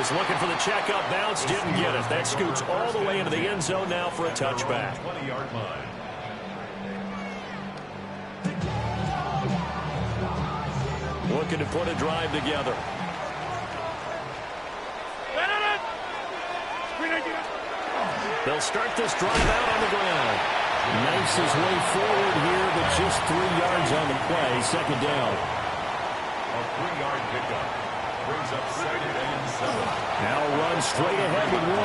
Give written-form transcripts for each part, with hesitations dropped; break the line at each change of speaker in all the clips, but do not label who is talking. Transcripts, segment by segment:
was looking for the checkup bounce, didn't get it. That scoots all the way into the end zone now for a touchback.
20-yard line.
Looking to put a drive together. They'll start this drive out on the ground.
Knifes his way forward here, but just 3 yards on the play. Second down.
A 3-yard pickup. Brings up 2nd and 7.
Now run straight ahead with 1.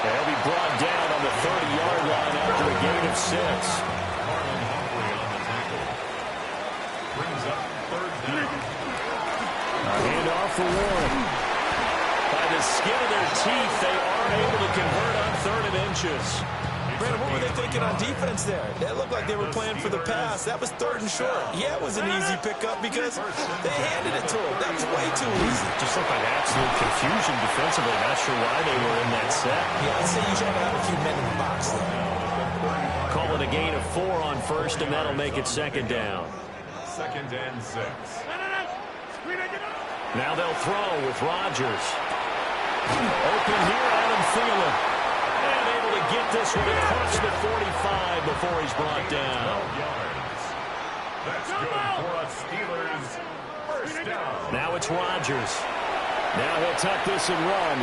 They'll be brought down on the 30-yard line after a gain of 6.
Marlon Humphrey on the tackle. Brings up 3rd down.
A handoff for Warren. By the skin of their teeth, they are able to convert on 3rd and inches.
Brandon, what were they thinking on defense there? That looked like they were playing for the pass. That was 3rd and short. Yeah, it was an easy pickup because they handed it to him. That was way too easy.
Just looked like absolute confusion defensively. Not sure why they were in that set.
Yeah, I'd say you should have had a few men in the box there.
Call it a gain of 4 on 1st, and that'll make it 2nd down.
2nd and 6.
Now they'll throw with Rodgers. Open here, Adam Thielen. And able to get this one across the 45 before he's brought down.
12 yards. That's good for us Steelers. 1st down.
Now it's Rodgers. Now he'll tuck this and run.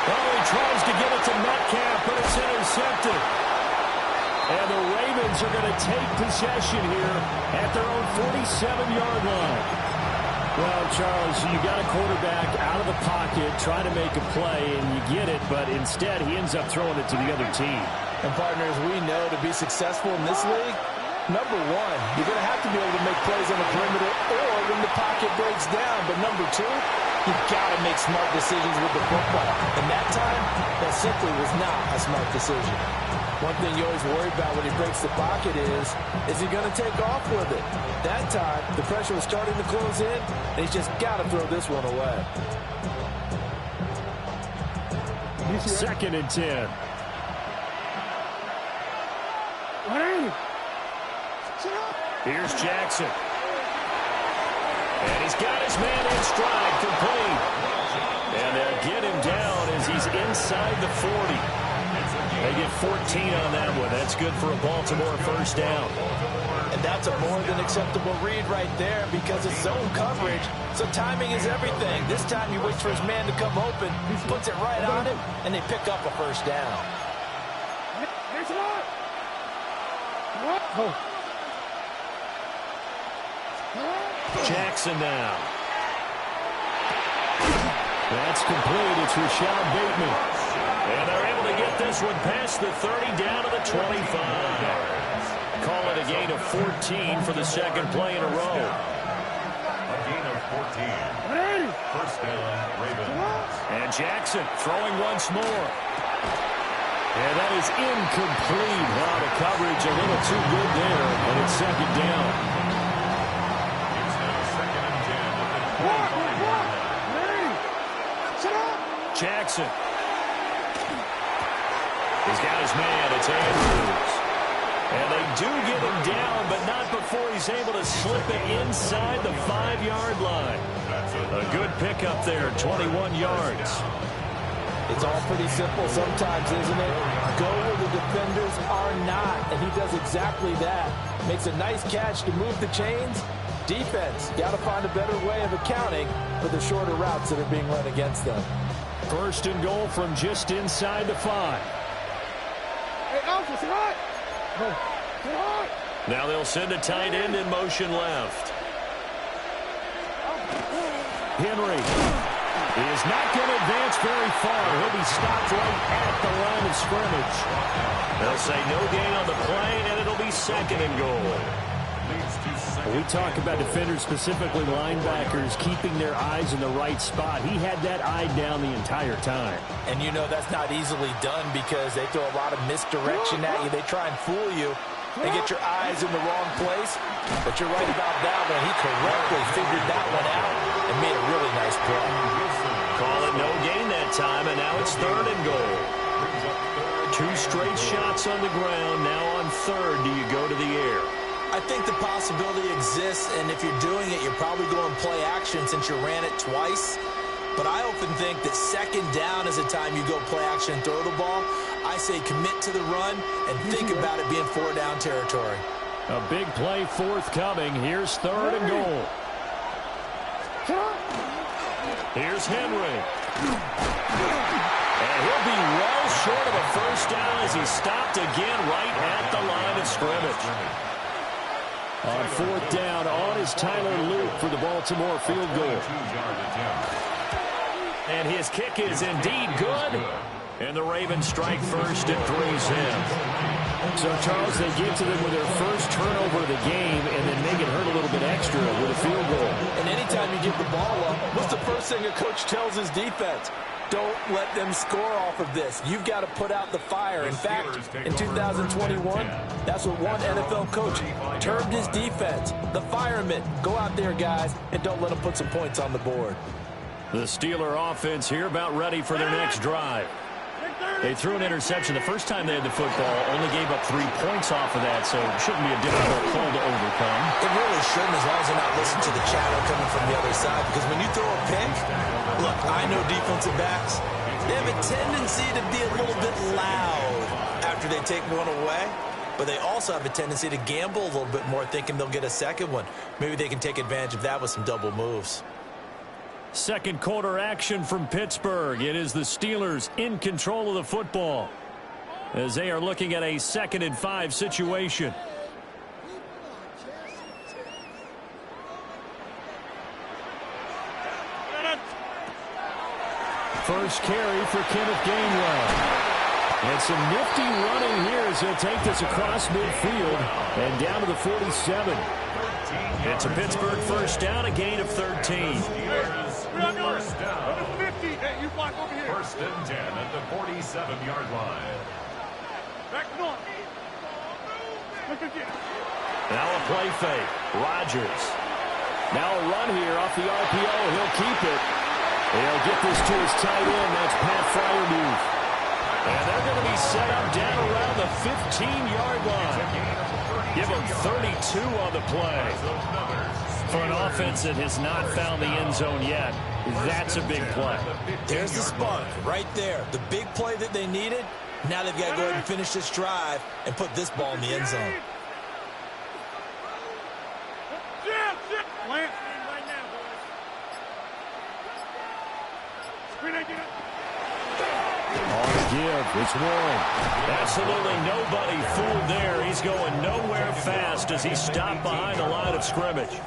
Oh, he tries to get it to Metcalf, but it's intercepted. And the Ravens are going to take possession here at their own 47-yard line.
Well, Charles, you got a quarterback out of the pocket trying to make a play, and you get it, but instead he ends up throwing it to the other team.
And, partners, we know to be successful in this league, number 1, you're going to have to be able to make plays on the perimeter or when the pocket breaks down. But number 2, you've got to make smart decisions with the football. And that time, that simply was not a smart decision. One thing you always worry about when he breaks the pocket is he going to take off with it? That time, the pressure was starting to close in, and he's just got to throw this one away.
2nd and 10.
Here's Jackson. And he's got his man in stride, complete. And they'll get him down as he's inside the 40. They get 14 on that one. That's good for a Baltimore 1st down.
And that's a more than acceptable read right there because it's zone coverage, so timing is everything. This time he waits for his man to come open, puts it right on him, and they pick up a 1st down.
Jackson now. That's complete. It's Rashad Bateman. And they're able to get this one past the 30 down to the 25. Call it a gain of 14 for the 2nd play in a row.
A gain of 14. 1st down, Ravens.
And Jackson throwing once more. And that is incomplete. Wow, the coverage a little too good there, and it's 2nd down.
It's now 2nd and 10 at the 25-yard line.
Jackson. He's got his man. It's Andrews. And they do get him down, but not before he's able to slip it inside the 5-yard line. A good pickup there, 21 yards.
It's all pretty simple sometimes, isn't it? Go where the defenders are not, and he does exactly that. Makes a nice catch to move the chains. Defense, got to find a better way of accounting for the shorter routes that are being run against them.
1st and goal from just inside the 5.
Now they'll send a tight end in motion left.
Henry is not going to advance very far. He'll be stopped right at the line of scrimmage.
They'll say no gain on the play, and it'll be 2nd and goal.
We talk about defenders, specifically linebackers, keeping their eyes in the right spot. He had that eye down the entire time.
And you know that's not easily done because they throw a lot of misdirection at you. They try and fool you. They get your eyes in the wrong place. But you're right about that one. He correctly figured that one out and made a really nice play.
Call it no gain that time, and now it's 3rd and goal. 2 straight shots on the ground. Now on 3rd, do you go to the air?
I think the possibility exists, and if you're doing it, you're probably going play action since you ran it twice. But I often think that second down is a time you go play action and throw the ball. I say commit to the run and think about it being 4-down territory.
A big play forthcoming. Here's 3rd and goal.
Here's Henry. And he'll be well short of a first down as he stopped again right at the line of scrimmage.
On 4th down, on is Tyler Luke for the Baltimore field goal.
And his kick is indeed good. And the Ravens strike first at 3's in.
So, Charles, they get to them with their first turnover of the game and then make it hurt a little bit extra with a field goal.
And anytime you give the ball up, what's the first thing a coach tells his defense? Don't let them score off of this. You've got to put out the fire. In fact, in 2021, that's what one NFL coach termed his defense. The firemen. Go out there, guys, and don't let them put some points on the board.
The Steeler offense here about ready for their next drive. They threw an interception the first time they had the football, only gave up 3 points off of that, so it shouldn't be a difficult pull to overcome.
It really shouldn't, as long as they're not listening to the chatter coming from the other side, because when you throw a pick, look, I know defensive backs, they have a tendency to be a little bit loud after they take one away, but they also have a tendency to gamble a little bit more, thinking they'll get a second one. Maybe they can take advantage of that with some double moves.
Second quarter action from Pittsburgh. It is the Steelers in control of the football as they are looking at a 2nd and 5 situation.
First carry for Kenneth Gainwell. And some nifty running here as he'll take this across midfield and down to the 47.
It's a Pittsburgh first down, a gain of 13.
First down. 50. Hey, you block over here. 1st and 10 at the 47-yard line. Back north. Look again.
Now a play fake. Rodgers.
Now a run here off the RPO. He'll keep it. He'll get this to his tight end. That's Pat Freiermuth.
And they're going to be set up down around the 15-yard line. Give him 32 on the play. For an offense that has not found the end zone yet, that's a big play.
There's the spark right there. The big play that they needed. Now they've got to go ahead and finish this drive and put this ball in the end zone.
It's Warren.
Absolutely nobody fooled there. He's going nowhere fast as he's stopped behind the line of scrimmage.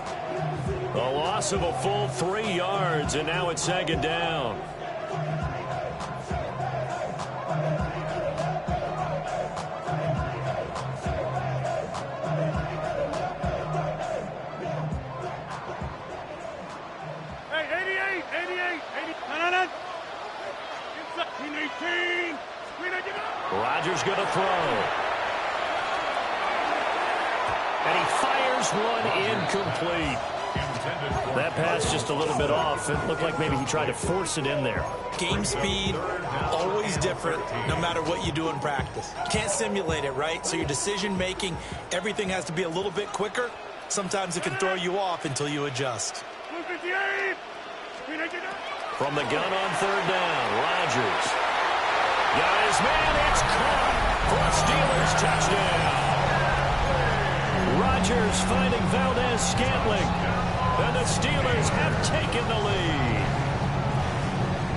A loss of a full 3 yards, and now it's 2nd down.
Hey, 88. No. 18.
Rodgers going to throw. And he fires one incomplete. That pass just a little bit off. It looked like maybe he tried to force it in there.
Game speed, always different, no matter what you do in practice. You can't simulate it, right? So your decision-making, everything has to be a little bit quicker. Sometimes it can throw you off until you adjust.
From the gun on 3rd down, Rodgers. Got his man, it's caught for a Steelers touchdown. Rodgers finding Valdez-Scantling, and the Steelers have taken the lead.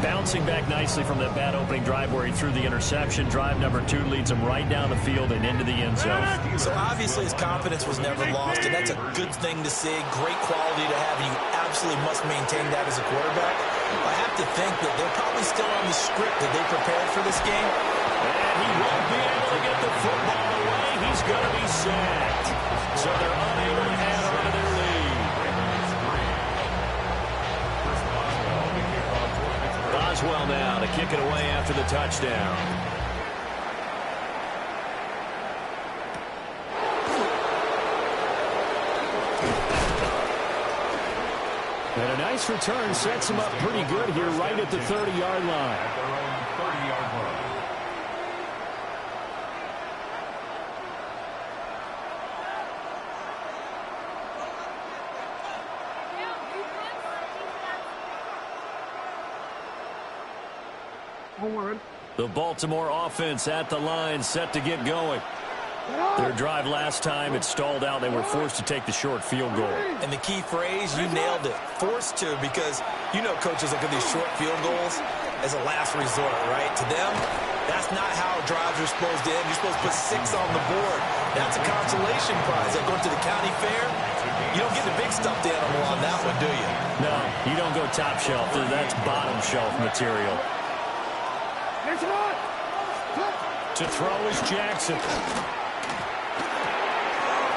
Bouncing back nicely from that bad opening drive where he threw the interception. Drive number 2 leads him right down the field and into the end zone.
So obviously his confidence was never lost, and that's a good thing to see. Great quality to have, and you absolutely must maintain that as a quarterback. I have to think that they're probably still on the script that they prepared for this game.
And he won't be able to get the football away. He's going to be sacked. So they're unable to add on to their lead. Boswell now to kick it away after the touchdown.
And a nice return sets him up pretty good here right at the 30-yard line.
At their own 30-yard line.
The Baltimore offense at the line, set to get going. Their drive last time, it stalled out. They were forced to take the short field goal.
And the key phrase, you nailed it, forced to, because you know coaches look at these short field goals as a last resort, right? To them, that's not how drives are supposed to end. You're supposed to put 6 on the board. That's a consolation prize. Like going to the county fair, you don't get the big stuffed animal on that one, do you?
No, you don't go top shelf. That's bottom shelf material. To throw is Jackson.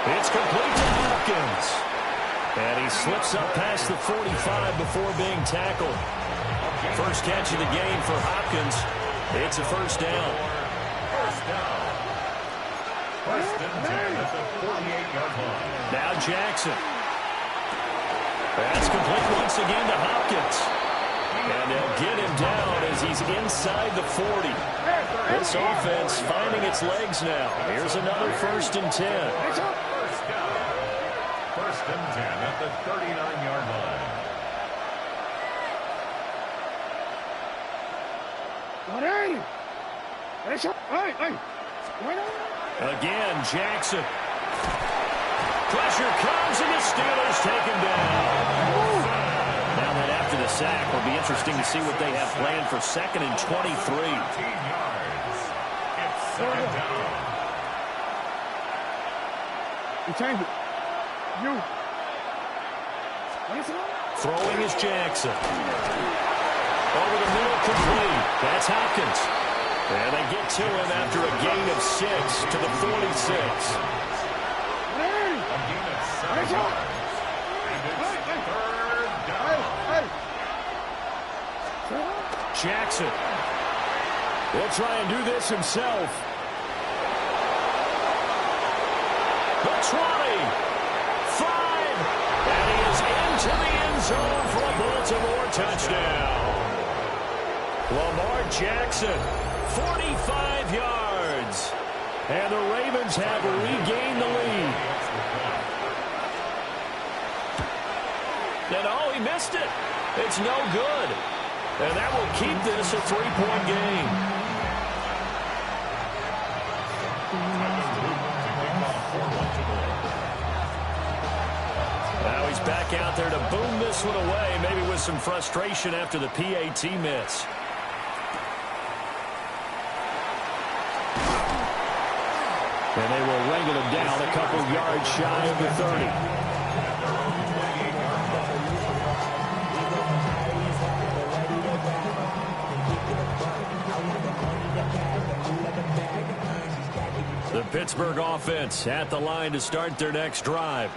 It's complete to Hopkins. And he slips up past the 45 before being tackled. First catch of the game for Hopkins. It's a first down.
First and 10 at the 48-yard line.
Now Jackson. That's complete once again to Hopkins. And they'll get him down as he's inside the 40. This offense finding its legs now. Here's another first and 10.
First down. First and 10 at the 39-yard line.
Again, Jackson. Pressure comes, and the Steelers take him down. Now that after the sack, will be interesting to see what they have planned for 2nd and 23.
15 yards. It's second down.
Throwing is Jackson. Over the middle, complete. That's Hopkins. And they get to him after a gain of 6 to the 46.
A gain of 7 yards. And it's third down.
Jackson. He'll try and do this himself. The 20. 5. And he is into the end zone for a Baltimore touchdown. Lamar Jackson, 45 yards. And the Ravens have regained the lead. And oh, he missed it. It's no good. And that will keep this a 3-point game. Now he's back out there to boom this one away, maybe with some frustration after the PAT miss. And they will wrangle him down a couple yards shy of the 30. The Pittsburgh offense at the line to start their next drive.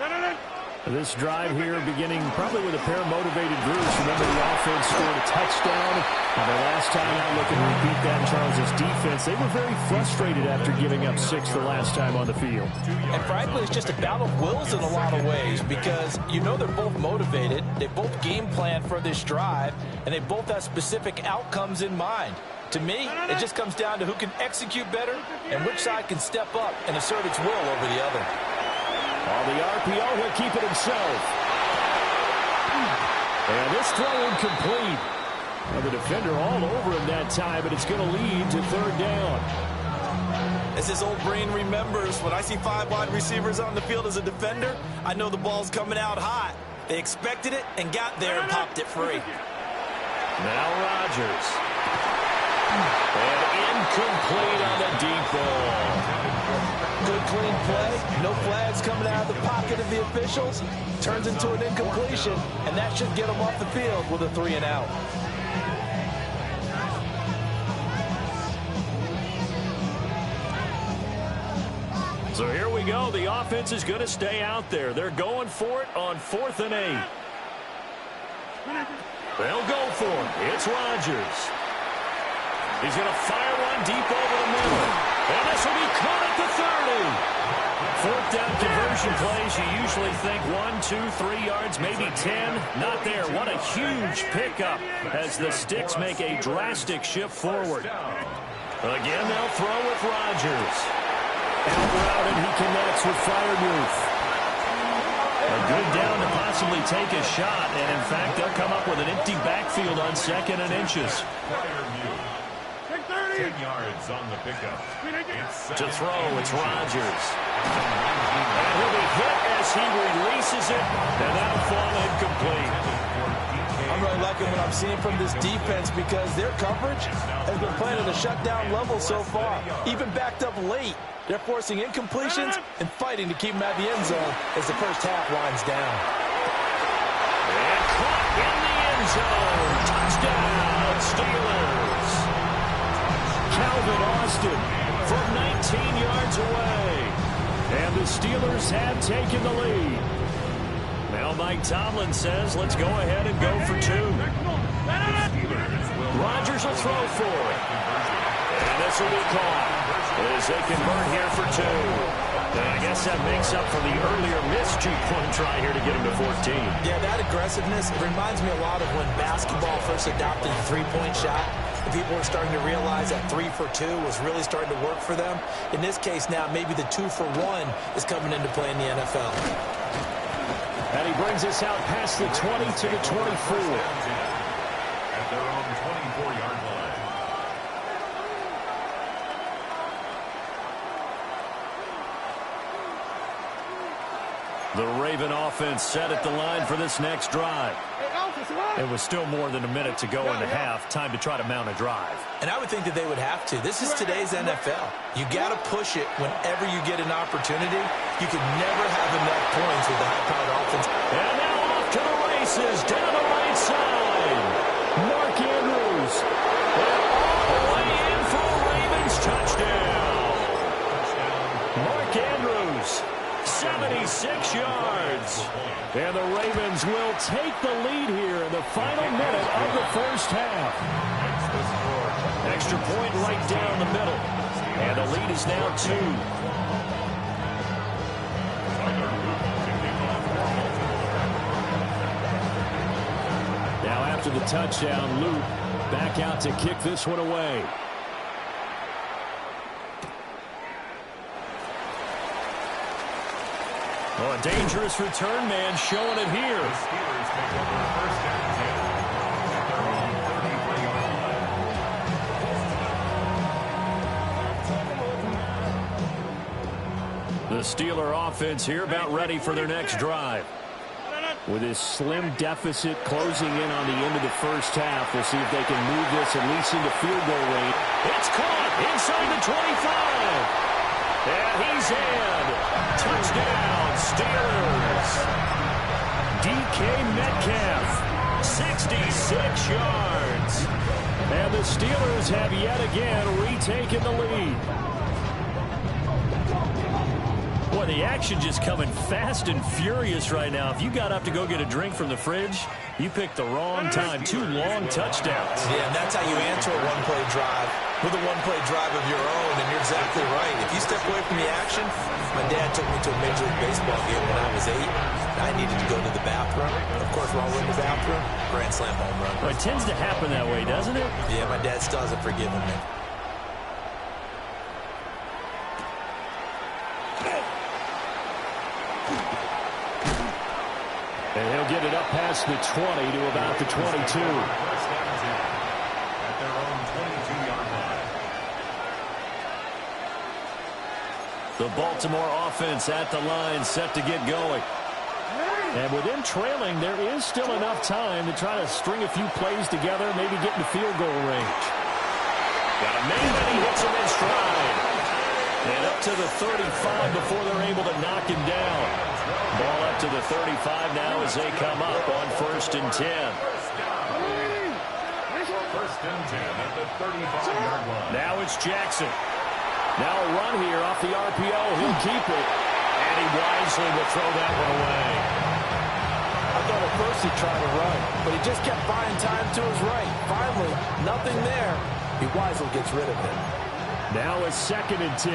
This drive here beginning probably with a pair of motivated Bruce. Remember, the offense scored a touchdown. And their last time out looking to repeat that in Charles' defense. They were very frustrated after giving up 6 the last time on the field.
And frankly, it's just a battle of wills in a lot of ways because you know they're both motivated. They both game plan for this drive, and they both have specific outcomes in mind. To me, it just comes down to who can execute better and which side can step up and assert its will over the other.
On the RPO, he'll keep it himself. And this throw incomplete. Well, the defender all over him that time, but it's going to lead to 3rd down.
As his old brain remembers, when I see 5 wide receivers on the field as a defender, I know the ball's coming out hot. They expected it and got there and popped it free.
Now Rodgers. And incomplete on the deep ball.
Good, clean play. No flags coming out of the pocket of the officials. Turns into an incompletion, and that should get them off the field with a 3-and-out.
So here we go. The offense is going to stay out there. They're going for it on 4th and 8. They'll go for it. It's Rodgers. He's going to fire one deep over the middle. And this will be caught at the 30. 4th down conversion plays. You usually think 1, 2, 3 yards, maybe 10. Not there. What a huge pickup as the Sticks make a drastic shift forward. Again, they'll throw with Rodgers. Out route, and he connects with Freiermuth. A good down to possibly take a shot. And, in fact, they'll come up with an empty backfield on 2nd and inches.
10 yards on the pickup.
To throw, it's Rodgers. And he'll be hit as he releases it, and that'll fall incomplete.
I'm really liking what I'm seeing from this defense because their coverage has been playing at a shutdown level so far. Even backed up late, they're forcing incompletions and fighting to keep them at the end zone as the first half winds down.
And caught in the end zone. Touchdown, Steelers. Calvin Austin from 19 yards away. And the Steelers have taken the lead. Now Mike Tomlin says, let's go ahead and go for two. Rodgers will throw for it. And this will be caught as they convert here for two. And I guess that makes up for the earlier missed two-point try here to get him to 14.
Yeah, that aggressiveness, it reminds me a lot of when basketball first adopted the three-point shot. And people were starting to realize that 3 for 2 was really starting to work for them. In this case now, maybe the 2 for 1 is coming into play in the NFL.
And he brings us out past the 20 to the 24.
At their own 24-yard line.
The Raven offense set at the line for this next drive. It was still more than a minute to go in the half. Time to try to mount a drive.
And I would think that they would have to. This is today's NFL. You got to push it whenever you get an opportunity. You can never have enough points with the high-powered offense.
And now off to the races down the right side. Mark Andrews. And all the way in for a Ravens touchdown. Mark Andrews, 76 yards. And the Ravens will take the lead here in the final minute of the first half. Extra point right down the middle. And the lead is now 2. Now after the touchdown, Luke back out to kick this one away. Oh, a dangerous return man showing it here.
The Steelers take over first and 10 at their own 33-yard line.
The Steeler offense here about ready for their next drive. With this slim deficit closing in on the end of the first half, we'll see if they can move this at least into field goal range. It's caught inside the 25. And he's in. Touchdown, Steelers. DK Metcalf, 66 yards. And the Steelers have yet again retaken the lead. Boy, the action just coming fast and furious right now. If you got up to go get a drink from the fridge, you picked the wrong time. 2 long touchdowns.
Yeah, and that's how you answer a one-play drive with a one-play drive of your own, and you're exactly right. If you step away from the action, my dad took me to a Major League Baseball game when I was 8. I needed to go to the bathroom. Of course, while we're in the bathroom, grand slam home run.
Well, it tends to happen that way, doesn't it?
Yeah, my dad still hasn't forgiven me.
And he'll get it up past the 20 to about the 22.
First and 10 at their own 22-yard line.
The Baltimore offense at the line, set to get going. And with them trailing, there is still enough time to try to string a few plays together, maybe get into field goal range. Got a man, and he hits him in stride. And up to the 35 before they're able to knock him down. Ball up to the 35 now as they come up on 1st and 10.
First and 10 at the 35-yard line.
Now it's Jackson. Now a run here off the RPO. He'll keep it. And he wisely will throw that one away.
I thought at first he tried to run, but he just kept buying time to his right. Finally, nothing there. He wisely gets rid of it.
Now it's 2nd and 10.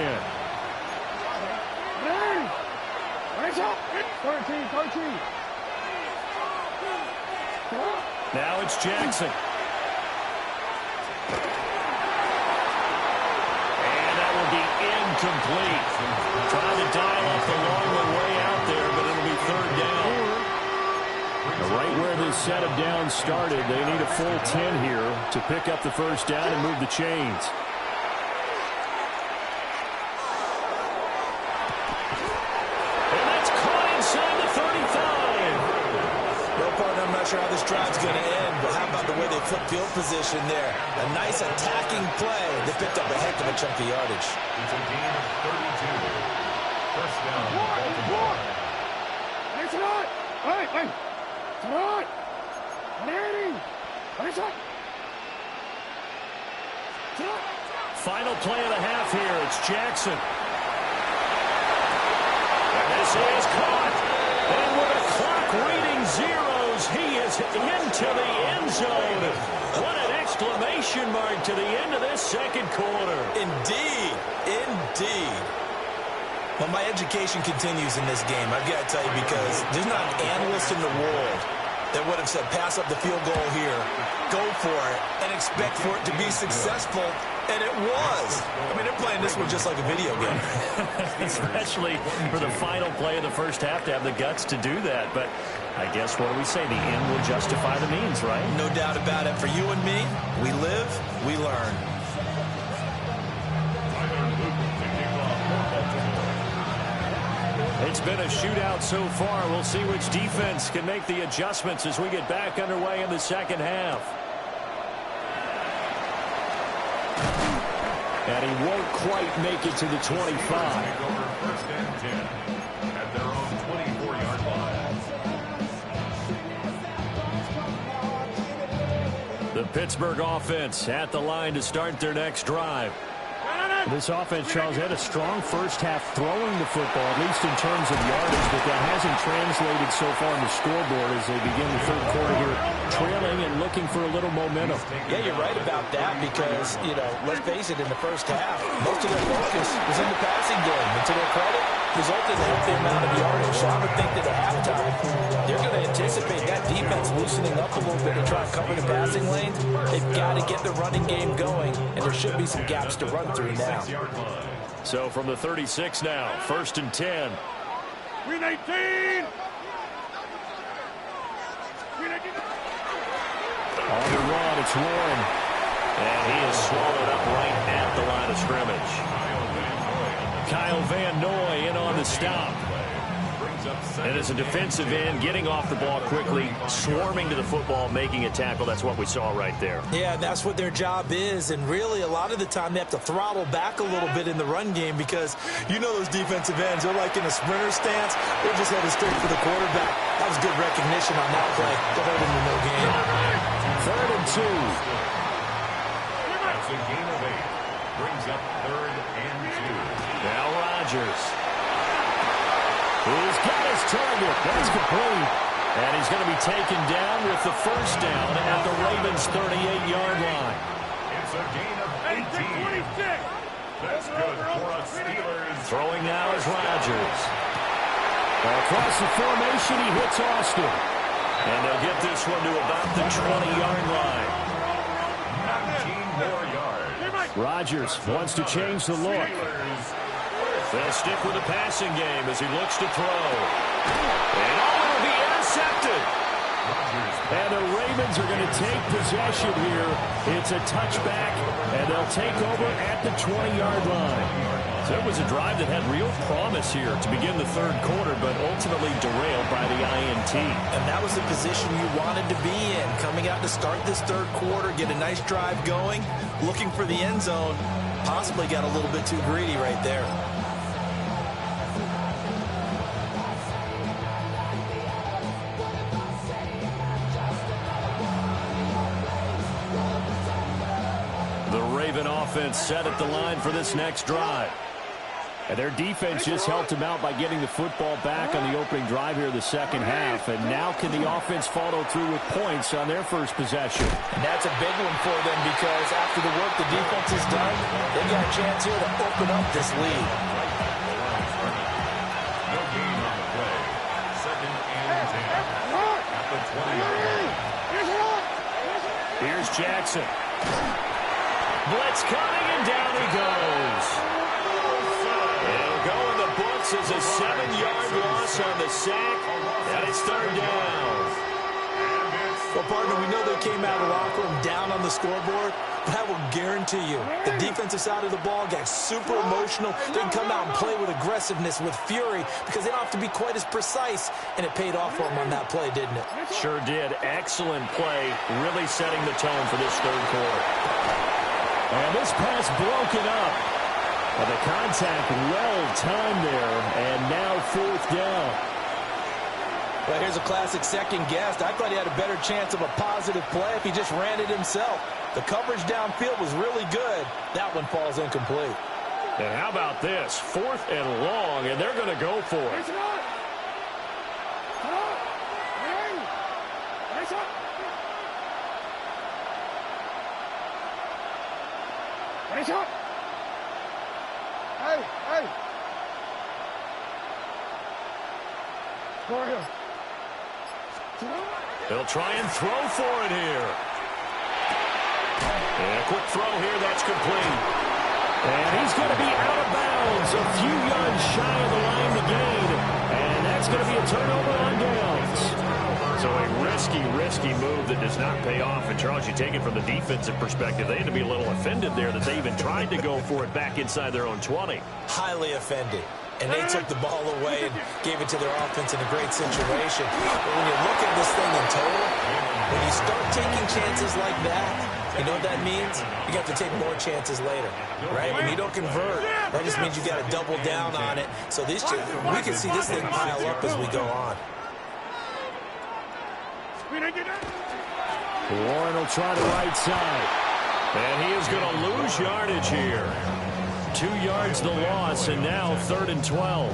13.
Now it's Jackson. And that will be incomplete. Trying to dial up the long one way out there, but it'll be 3rd down. Right where this
set of downs started. They need a full 10 here to pick up the first down and move the chains.
And that's caught inside the 35.
Well, partner, I'm not sure how this drive's going to end, but how about the way they flip field position there? A nice attacking play. They picked up a heck of a chunk of yardage.
It's a gain of 32. First down, Baltimore.
Nice shot! Hey, hey! Shot! Manning! Nice shot! Shot!
Final play of the half here. It's Jackson. And this is caught. And with the clock reading zeros, he is into the end zone. What an exclamation mark to the end of this second quarter.
Indeed. Indeed. Well, my education continues in this game, I've got to tell you, because there's not an analyst in the world that would have said pass up the field goal here, go for it, and expect for it to be successful, and it was. I mean, they're playing this one just like a video game.
Especially for the final play of the first half to have the guts to do that. But I guess what do we say? The end will justify the means, right?
No doubt about it. For you and me, we live, we learn.
It's been a shootout so far. We'll see which defense can make the adjustments as we get back underway in the second half.
And he won't quite make it to the 25.
First and 10 at their own 24-yard line.
The Pittsburgh offense at the line to start their next drive.
This offense, Charles, had a strong first half throwing the football, at least in terms of yardage, but that hasn't translated so far on the scoreboard as they begin the third quarter here, trailing and looking for a little momentum.
Yeah, you're right about that because, you know, let's face it, in the first half, most of their focus was in the passing game. And to their credit, resulted in a healthy amount of yardage. So I would think that at halftime, they're going to anticipate that defense loosening up a little bit to try and cover the passing lanes. They've got to get the running game going, and there should be some gaps to run through now.
So from the 36 now, first and 10.
Green 18!
On the run, it's Warren.
And he is swallowed up right at the line of scrimmage. Kyle Van Noy in on the stop. And as a defensive end, getting off the ball quickly, swarming to the football, making a tackle. That's what we saw right there.
Yeah, that's what their job is. And really, a lot of the time, they have to throttle back a little bit in the run game because you know those defensive ends, they're like in a sprinter stance. They're just headed straight for the quarterback. That was good recognition on that play to hold him to no gain.
Third and 2.
That's a gain of 8. Brings up third and 2.
Now Rodgers.
He's got his target. That's complete.
And he's going to be taken down with the first down at the Ravens' 38-yard line.
It's a gain of 18. That's good for us Steelers.
Throwing now is Rodgers.
Across the formation, he hits Austin.
And they'll get this one to about the 20-yard line.
19 more yards.
Rodgers wants to change the look.
They'll stick with the passing game as he looks to throw. And it'll be intercepted.
And the Ravens are going to take possession here. It's a touchback, and they'll take over at the 20-yard line.
So it was a drive that had real promise here to begin the third quarter, but ultimately derailed by the INT.
And that was the position you wanted to be in. Coming out to start this third quarter, get a nice drive going, looking for the end zone. Possibly got a little bit too greedy right there.
Offense set at the line for this next drive.
And their defense just helped them out by getting the football back on the opening drive here in the second half. And now can the offense follow through with points on their first possession?
And that's a big one for them because after the work the defense has done, they've got a chance here to open up this lead.
No gain on the play. Second and 10 at the 20-yard line.
Here's Jackson. Blitz coming, and down he goes. It'll go in the books as a 7-yard loss on the sack, and it's third down.
And it's
Well, partner, we know they came out of the locker room down on the scoreboard, but I will guarantee you the defensive side of the ball got super emotional. They can come out and play with aggressiveness, with fury, because they don't have to be quite as precise, and it paid off for them on that play, didn't it?
Sure did. Excellent play, really setting the tone for this third quarter.
And this pass broken up. But the contact well-timed there, and now fourth down.
Well, here's a classic second guess. I thought he had a better chance of a positive play if he just ran it himself. The coverage downfield was really good. That one falls incomplete.
And how about this? 4th and long, and they're going to go for it.
Hey, hey. Go here.
They'll try and throw for it here. And a quick throw here, that's complete.
And he's going to be out of bounds, a few yards shy of the line to gain. And that's going to be a turnover on downs.
So a risky move that does not pay off. And, Charles, you take it from the defensive perspective. They had to be a little offended there that they even tried to go for it back inside their own 20.
Highly offended. And they took the ball away and gave it to their offense in a great situation. But when you look at this thing in total, when you start taking chances like that, you know what that means? You have to take more chances later, right? When you don't convert, that just means you got to double down on it. So we can see this thing pile up as we go on.
Warren will try the right side.
And he is going to lose yardage here. 2 yards the loss, and now 3rd and 12.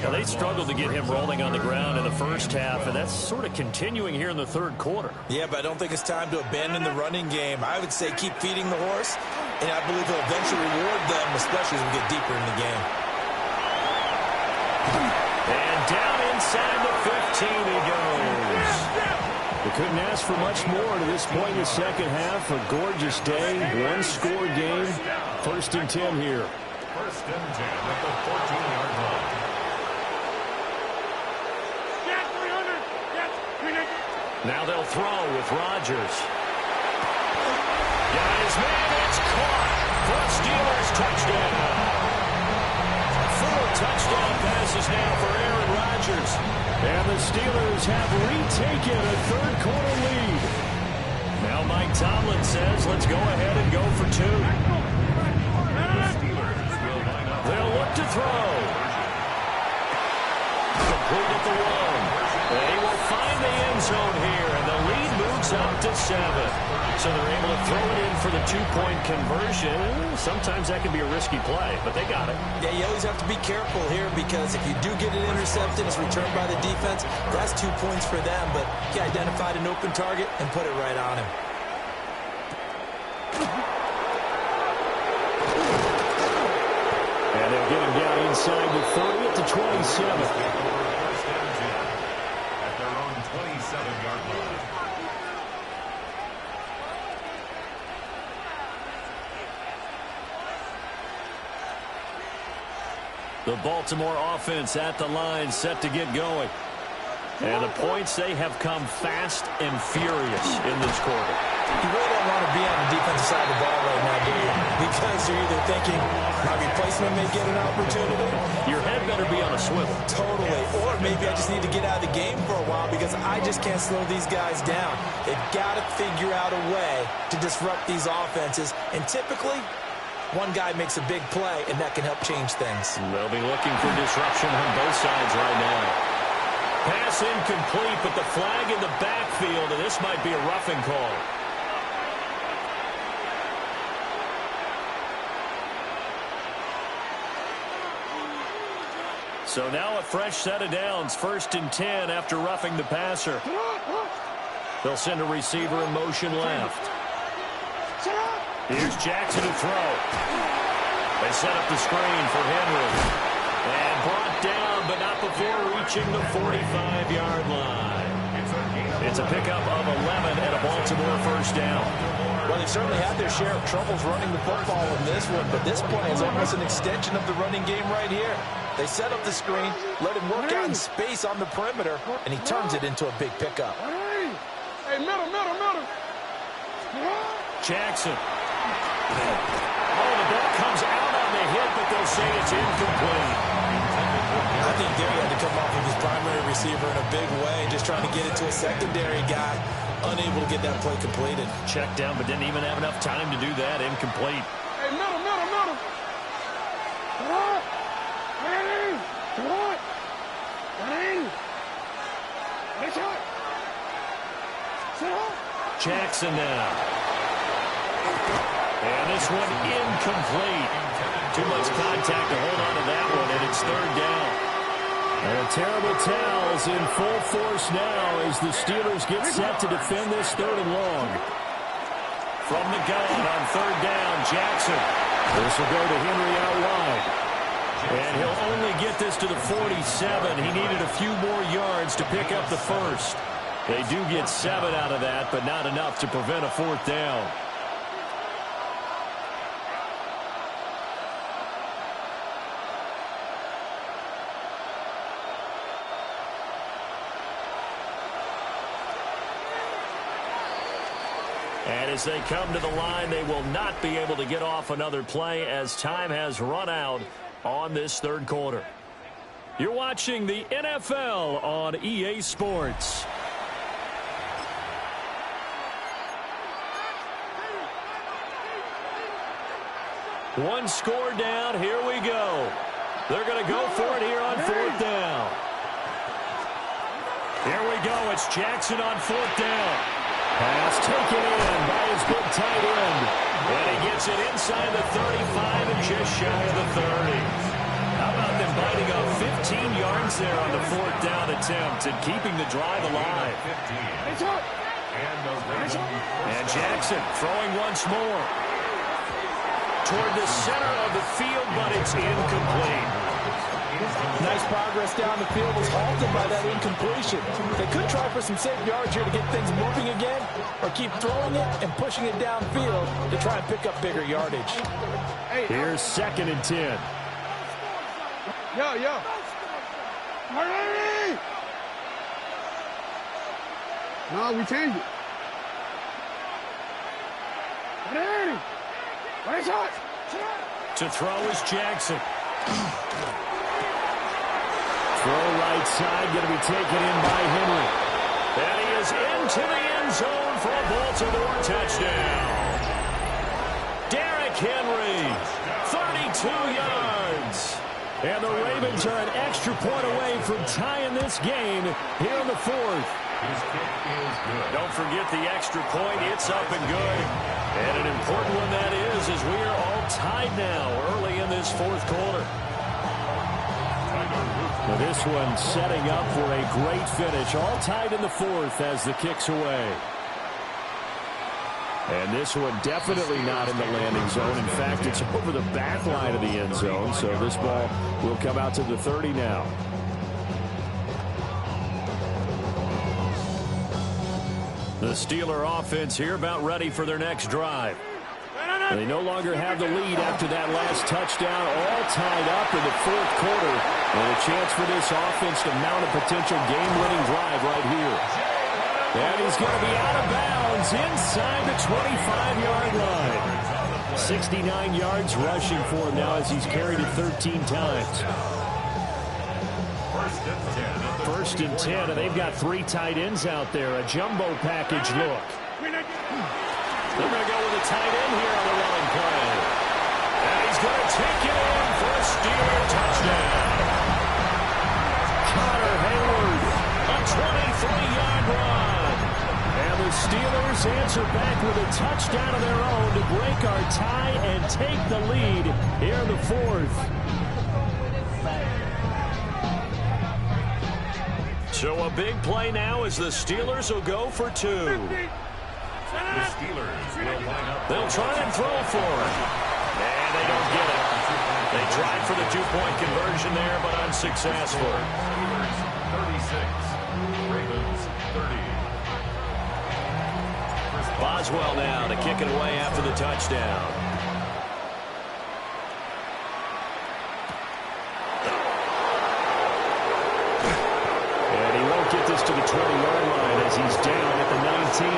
Now, they struggled to get him rolling on the ground in the first half, and that's sort of continuing here in the third quarter.
Yeah, but I don't think it's time to abandon the running game. I would say keep feeding the horse, and I believe he'll eventually reward them, especially as we get deeper in the game.
And down inside the 15 he goes.
They couldn't ask for much more to this point in the second half. A gorgeous day, one-score game. 1st and 10 here.
1st and 10 at the 14-yard line.
Now they'll throw with Rodgers. Got his man, it's caught for a Steelers touchdown. 4 touchdown passes now for Aaron Rodgers.
And the Steelers have retaken a third quarter lead.
Now Mike Tomlin says, let's go ahead and go for 2. They'll look to throw. Complete at the 1. And he will find the end zone here, and the lead moves up to 7. So they're able to throw it in for the 2-point conversion. Sometimes that can be a risky play, but they got it.
Yeah, you always have to be careful here because if you do get it intercepted, it's returned by the defense, that's 2 points for them. But he identified an open target and put it right on him.
And they'll get him down inside the 30 at the 27.
At their own 27-yard line.
The Baltimore offense at the line, set to get going. And the points, they have come fast and furious in this quarter.
You really don't want to be on the defensive side of the ball right now, do you? Because you're either thinking my replacement may get an opportunity.
Your head better be on a swivel.
Totally. Or maybe I just need to get out of the game for a while because I just can't slow these guys down. They've got to figure out a way to disrupt these offenses. And typically, one guy makes a big play, and that can help change things.
They'll be looking for disruption on both sides right now. Pass incomplete, but the flag in the backfield, and this might be a roughing call. So now a fresh set of downs, 1st and 10 after roughing the passer. They'll send a receiver in motion left. Here's Jackson to throw. They set up the screen for Henry. And brought down, but not before reaching the 45-yard line. It's a pickup of 11 and a Baltimore 1st down.
Well, they certainly had their share of troubles running the football in this one, but this play is almost an extension of the running game right here. They set up the screen, let him work out in space on the perimeter, and he turns it into a big pickup.
Hey, man!
Jackson. Oh, the ball comes out on the hit, but they'll say it's incomplete.
I think there he had to come off of his primary receiver in a big way, just trying to get it to a secondary guy, unable to get that play completed.
Checked down, but didn't even have enough time to do that. Incomplete.
Hey, middle. What? Ready? What? Ready? Let's go. Sit up.
Jackson now. And this one incomplete. Too much contact to hold on to that one, and it's third down.
And a terrible towels in full force now as the Steelers get set to defend this third and long.
From the gun on third down, Jackson.
This will go to Henry out wide.
And he'll only get this to the 47. He needed a few more yards to pick up the first. They do get 7 out of that, but not enough to prevent a fourth down. And as they come to the line, they will not be able to get off another play as time has run out on this third quarter. You're watching the NFL on EA Sports. One score down. Here we go. They're going to go for it here on fourth down. Here we go. It's Jackson on fourth down.
Pass taken in by his big tight end.
And he gets it inside the 35 and just shy of the 30. How about them biting up 15 yards there on the fourth down attempt and keeping the drive alive? And Jackson throwing once more. Toward the center of the field, but it's incomplete.
Nice progress down the field was halted by that incompletion. They could try for some safe yards here to get things moving again, or keep throwing it and pushing it downfield to try and pick up bigger yardage.
Here's 2nd and 10.
Yo. Ready? No, we changed it. Ready? Ready, shot.
To throw is Jackson.
Throw right side, going to be taken in by Henry.
And he is into the end zone for a Baltimore touchdown. Derrick Henry, 32 yards.
And the Ravens are an extra point away from tying this game here in the fourth.
His kick is good.
Don't forget the extra point. It's up and good. And an important one that is, as we are all tied now early in this fourth quarter.
Well, this one setting up for a great finish. All tied in the fourth as the kick's away. And this one definitely not in the landing zone. In fact, it's over the back line of the end zone. So this ball will come out to the 30 now.
The Steeler offense here about ready for their next drive.
They no longer have the lead after that last touchdown, all tied up in the fourth quarter. And a chance for this offense to mount a potential game-winning drive right here. And he's going to be out of bounds inside the 25-yard line. 69 yards rushing for him now as he's carried it 13 times. First and 10, and they've got 3 tight ends out there. A jumbo package look.
They're going to go with a tight end here on the running play. And he's going to take it in for a Steeler touchdown.
Connor Hayward,
A 23-yard run.
and the Steelers answer back with a touchdown of their own to break our tie and take the lead here in the fourth.
So a big play now as the Steelers will go for 2.
The Steelers will line up.
They'll try and throw for it. And they don't get it. They tried for the 2-point conversion there, but unsuccessful.
Steelers 36, Ravens 30.
Boswell now to kick it away after the touchdown.
And he won't get this to the 20-yard line as he's down at the 19.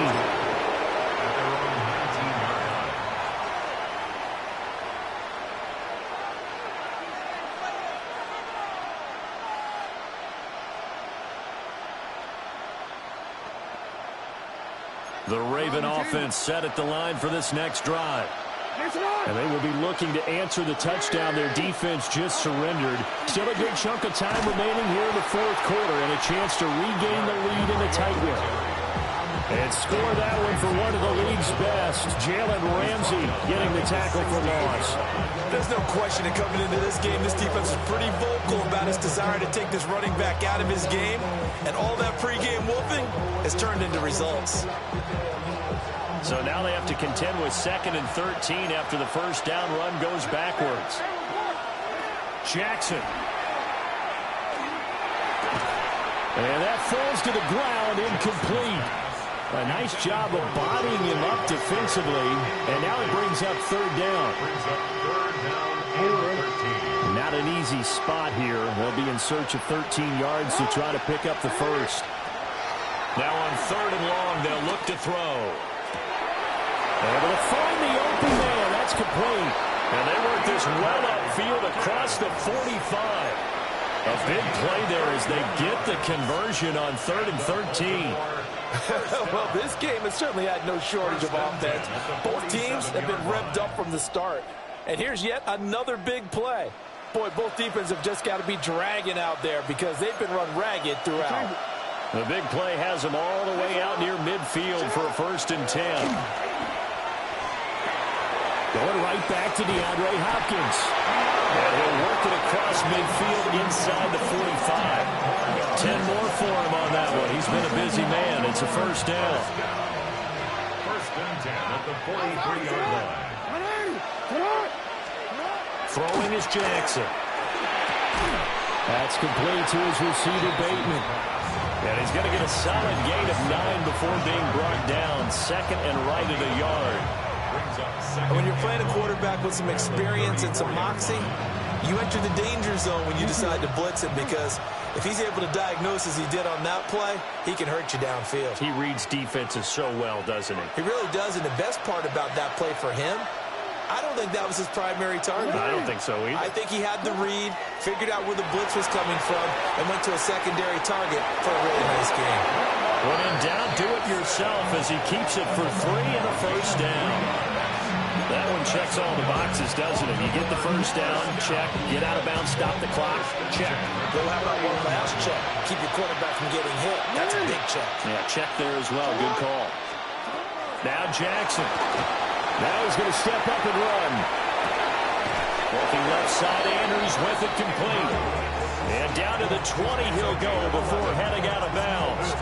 At their own 19-yard
The Raven offense set at the line for this next drive.
And they will be looking to answer the touchdown their defense just surrendered. Still a good chunk of time remaining here in the fourth quarter and a chance to regain the lead in a tight one. And score that one for one of the league's best. Jalen Ramsey getting the tackle for loss.
There's no question that coming into this game, this defense is pretty vocal about its desire to take this running back out of his game. And all that pregame whooping has turned into results.
So now they have to contend with 2nd and 13 after the first down run goes backwards. Jackson. And that falls to the ground, incomplete. A nice job of bodying him up defensively, and now it brings up third down. Not an easy spot here. They'll be in search of 13 yards to try to pick up the first. Now on 3rd and long, they'll look to throw. Able to find the open man. That's complete. And they work this well upfield across the 45. A big play there as they get the conversion on 3rd and 13.
Well, this game has certainly had no shortage of offense. Both teams have been revved up from the start. And here's yet another big play. Boy, both defenses have just got to be dragging out there because they've been run ragged throughout.
The big play has them all the way out near midfield for a 1st and 10.
Going right back to DeAndre Hopkins.
And he'll work it across midfield inside the 45. 10 more for him on that one. He's been a busy man. It's a 1st down.
1st and 10 at the 43-yard line.
Throwing is Jackson.
That's complete to his receiver, Bateman.
And he's going to get a solid gain of 9 before being brought down. 2nd and right at a yard.
And when you're playing a quarterback with some experience and some moxie, you enter the danger zone when you decide to blitz him, because if he's able to diagnose as he did on that play, he can hurt you downfield.
He reads defenses so well, doesn't he?
He really does, and the best part about that play for him, I don't think that was his primary target.
I don't think so either.
I think he had the read, figured out where the blitz was coming from, and went to a secondary target for a really nice game.
When in doubt, do it yourself as he keeps it for 3 and a 1st down. That one checks all the boxes, doesn't it? You get the 1st down, check. Get out of bounds, stop the clock, check.
Go have about one last check. Keep your quarterback from getting hit. That's a big check.
Yeah, check there as well. Good call. Now Jackson. Now he's going to step up and run. Working left side, Andrews with it complete. And down to the 20 he'll go before heading out of bounds.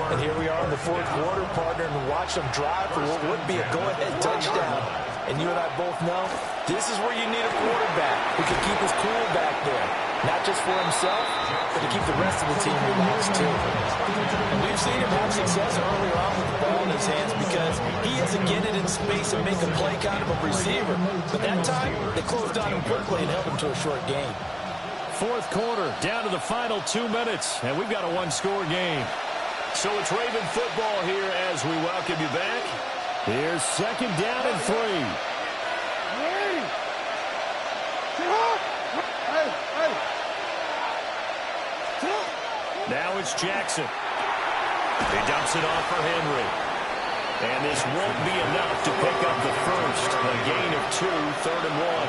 And here we are in the fourth quarter, partner, and watch them drive for what would be a go-ahead touchdown. And you and I both know this is where you need a quarterback who can keep his cool back there. Not just for himself, but to keep the rest of the team relaxed too. And we've seen him have success earlier on with the ball in his hands because he isn't getting it in space and make a play kind of a receiver. But that time, they closed on him quickly and held him to a short gain.
Fourth quarter, down to the final 2 minutes, and we've got a one-score game. So it's Raven football here as we welcome you back.
Here's 2nd down and 3.
Now it's Jackson. He dumps it off for Henry. And this won't be enough to pick up the first. A gain of 2, 3rd and 1.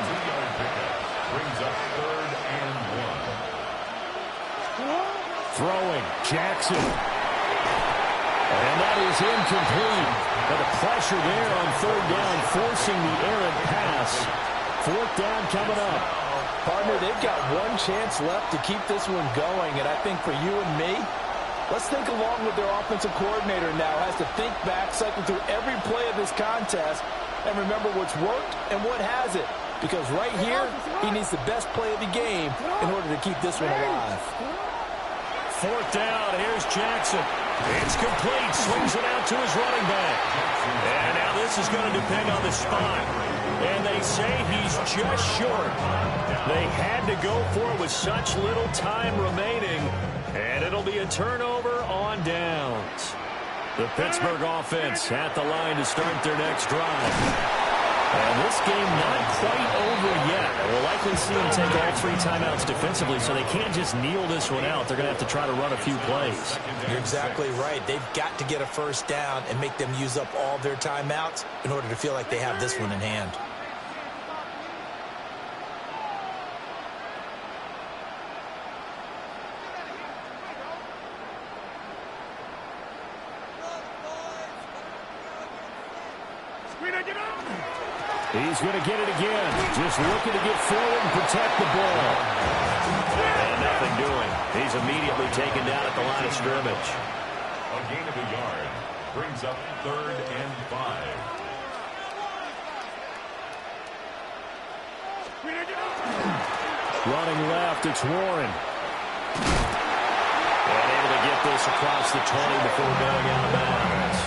Brings up 3rd and 1.
Throwing, Jackson. And that is incomplete. But the pressure there on 3rd down, forcing the errant pass. 4th down coming up.
Partner, they've got one chance left to keep this one going, and I think for you and me, let's think along with their offensive coordinator now. Has to think back, cycle through every play of this contest, and remember what's worked and what hasn't. Because right here, he needs the best play of the game in order to keep this one alive.
4th down, here's Jackson. It's complete, swings it out to his running back. And now this is going to depend on the spot. And they say he's just short. They had to go for it with such little time remaining. And it'll be a turnover on downs. The Pittsburgh offense at the line to start their next drive. And This game not quite over yet. We'll likely see them take all 3 timeouts defensively, so they can't just kneel this one out. They're going to have to try to run a few plays.
You're exactly right. They've got to get a first down and make them use up all their timeouts in order to feel like they have this one in hand.
He's going to get it again. Just looking to get forward and protect the ball.
And nothing doing. He's immediately taken down at the line of scrimmage.
A gain of a yard brings up 3rd and 5.
Running left, it's Warren.
And able to get this across the 20 before going out of bounds.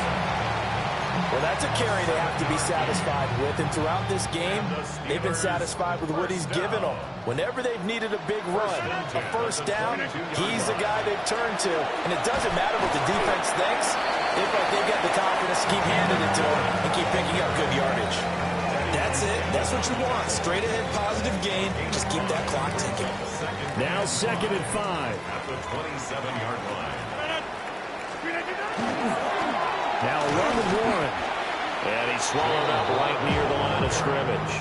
Well, that's a carry they have to be satisfied with, and throughout this game, they've been satisfied with what he's given them. Whenever they've needed a big run, a first down, he's the guy they've turned to. And it doesn't matter what the defense thinks. They've got the confidence to keep handing it to him and keep picking up good yardage. That's it. That's what you want. Straight ahead, positive gain. Just keep that clock ticking.
Now 2nd and 5.
At the 27-yard line.
Now run with Warren.
And he's swallowed up right near the line of scrimmage.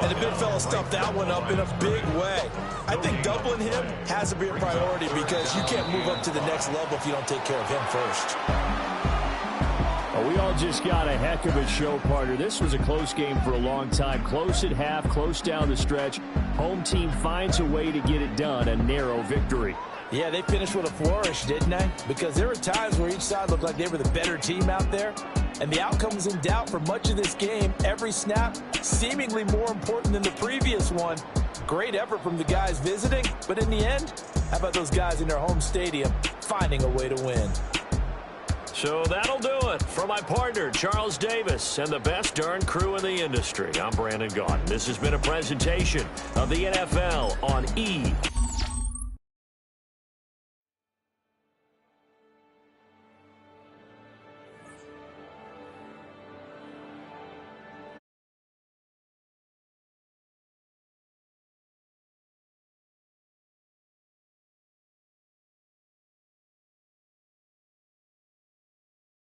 And the big fella stuffed that one up in a big way. I think doubling him has to be a priority because you can't move up to the next level if you don't take care of him first.
Well, we all just got a heck of a show, partner. This was a close game for a long time. Close at half, close down the stretch. Home team finds a way to get it done, a narrow victory.
Yeah, they finished with a flourish, didn't they? Because there were times where each side looked like they were the better team out there. And the outcome was in doubt for much of this game. Every snap seemingly more important than the previous one. Great effort from the guys visiting. But in the end, how about those guys in their home stadium finding a way to win?
So that'll do it for my partner, Charles Davis, and the best darn crew in the industry. I'm Brandon Gaudin. This has been a presentation of the NFL on ESPN.